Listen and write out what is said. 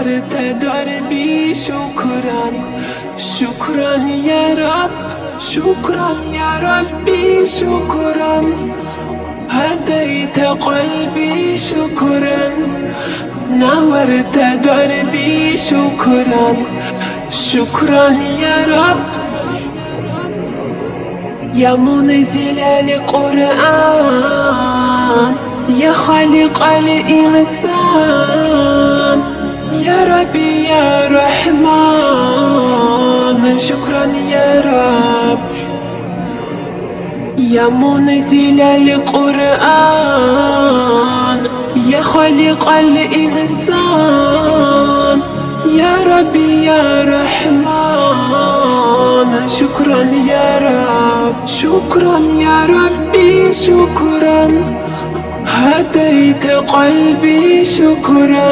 نورت دربي شكرا، شكرا يا رب، شكرا يا ربي شكرا. هديت قلبي شكرا، نورت دربي شكرا، شكرا يا رب. يا منزل القرآن، يا خالق الإنسان، يا ربي يا رحمن، شكرا يا رب. يا منزل القرآن، يا خالق الإنسان، يا ربي يا رحمن، شكرا يا رب، شكرا يا ربي شكرا. هديت قلبي شكرا،